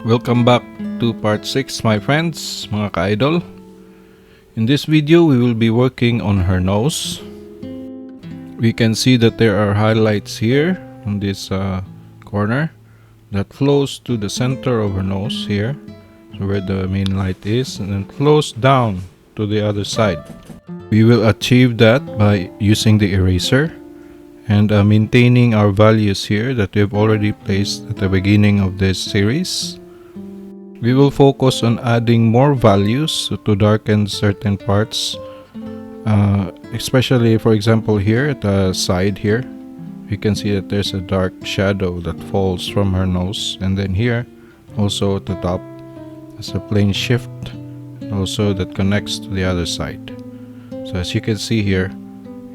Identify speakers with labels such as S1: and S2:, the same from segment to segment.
S1: Welcome back to part 6, my friends, mga ka-idol. In this video, we will be working on her nose. We can see that there are highlights here on this corner that flows to the center of her nose here, so where the main light is, and then flows down to the other side. We will achieve that by using the eraser and maintaining our values here that we have already placed at the beginning of this series. We will focus on adding more values to darken certain parts, especially for example here at the side here. You can see that there's a dark shadow that falls from her nose, and then here also at the top there's a plane shift also that connects to the other side. So as you can see here,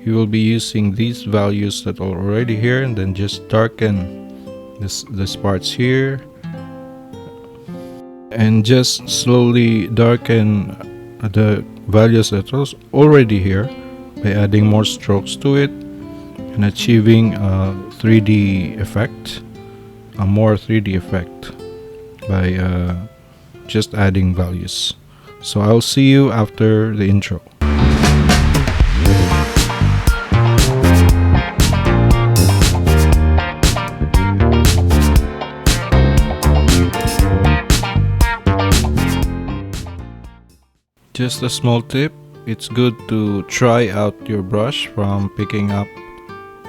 S1: you will be using these values that are already here and then just darken this parts here and just slowly darken the values that was already here by adding more strokes to it and achieving a 3D effect, a more 3D effect by just adding values. So I'll see you after the intro. Just a small tip, it's good to try out your brush from picking up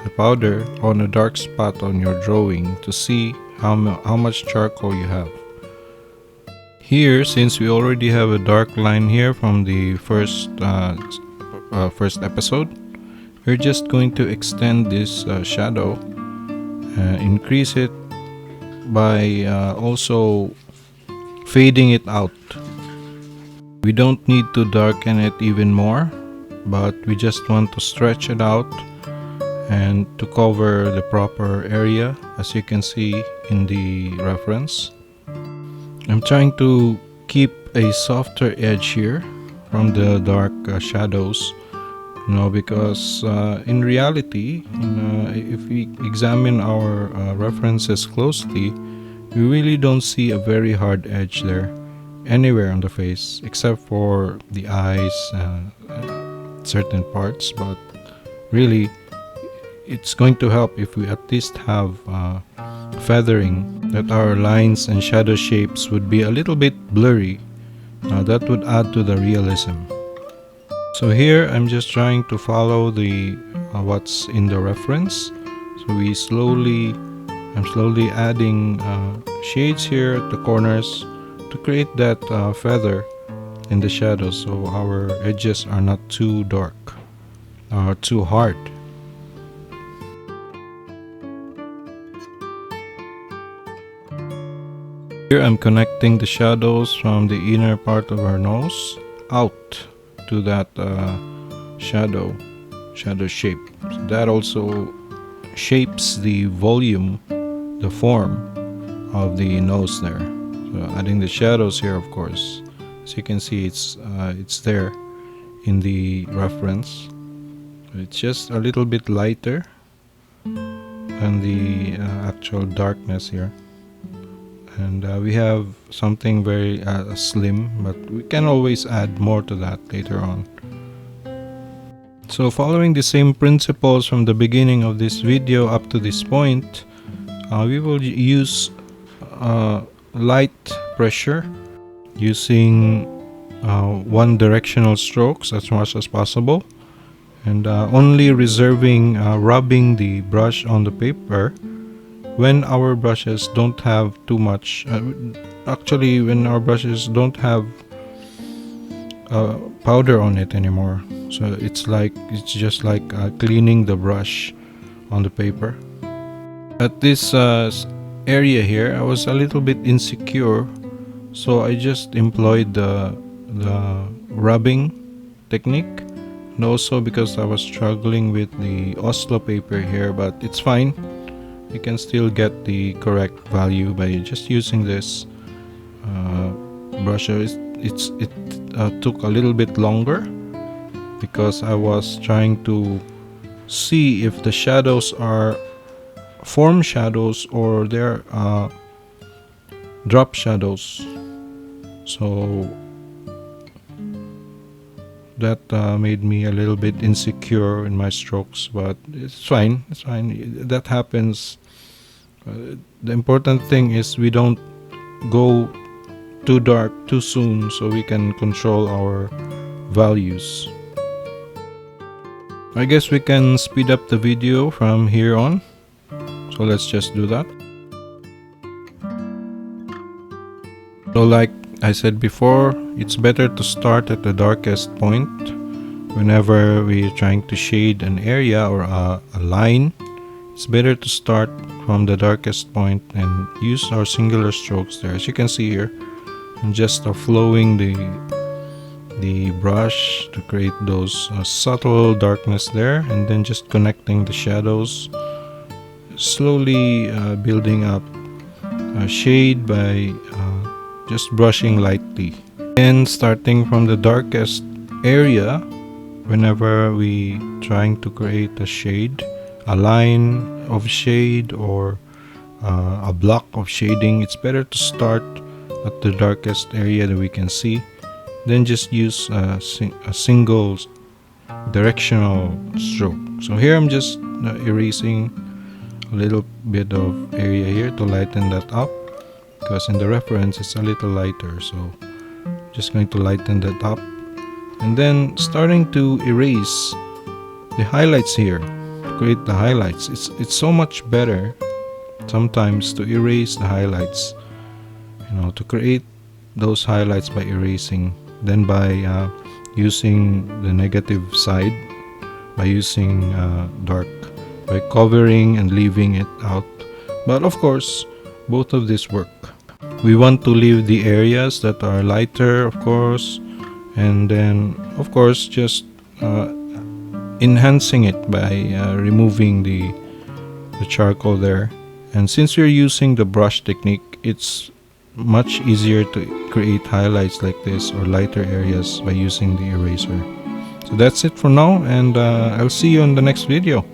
S1: the powder on a dark spot on your drawing to see how much charcoal you have. Here, since we already have a dark line here from the first episode, we're just going to extend this shadow, increase it by also fading it out. We don't need to darken it even more, but we just want to stretch it out and to cover the proper area, as you can see in the reference. I'm trying to keep a softer edge here from the dark shadows, because in reality, if we examine our references closely, we really don't see a very hard edge there anywhere on the face except for the eyes, certain parts, but really it's going to help if we at least have feathering, that our lines and shadow shapes would be a little bit blurry. That would add to the realism. So here I'm just trying to follow the what's in the reference. So I'm slowly adding shades here at the corners to create that feather in the shadows, so our edges are not too dark or too hard. Here I'm connecting the shadows from the inner part of our nose out to that shadow shape. So that also shapes the volume, the form of the nose there. So adding the shadows here, of course, as you can see, it's there in the reference. It's just a little bit lighter than the actual darkness here, and we have something very slim, but we can always add more to that later on. So following the same principles from the beginning of this video up to this point, we will use light pressure using one directional strokes as much as possible, and only reserving rubbing the brush on the paper when our brushes don't have too much, when our brushes don't have powder on it anymore. So it's just like cleaning the brush on the paper. At this area here, I was a little bit insecure, so I just employed the rubbing technique, and also because I was struggling with the Oslo paper here, but it's fine. You can still get the correct value by just using this brush. It took a little bit longer because I was trying to see if the shadows are form shadows or they're drop shadows. So that made me a little bit insecure in my strokes, but it's fine. It's fine. That happens. The important thing is we don't go too dark too soon, so we can control our values. I guess we can speed up the video from here on. So let's just do that. So like I said before, it's better to start at the darkest point whenever we're trying to shade an area or a line. It's better to start from the darkest point and use our singular strokes there. As you can see here, I'm just flowing the brush to create those subtle darkness there, and then just connecting the shadows, slowly building up a shade by just brushing lightly. And starting from the darkest area, whenever we trying to create a shade, a line of shade, or a block of shading, it's better to start at the darkest area that we can see, then just use a single directional stroke. So here I'm just erasing a little bit of area here to lighten that up, because in the reference it's a little lighter, so just going to lighten that up, and then starting to erase the highlights here to create the highlights. It's so much better sometimes to erase the highlights, to create those highlights by erasing, than by using the negative side, by using dark, by covering and leaving it out. But of course, both of this work. We want to leave the areas that are lighter, of course, and then of course just enhancing it by removing the charcoal there. And since we're using the brush technique, it's much easier to create highlights like this or lighter areas by using the eraser. So that's it for now, and I'll see you in the next video.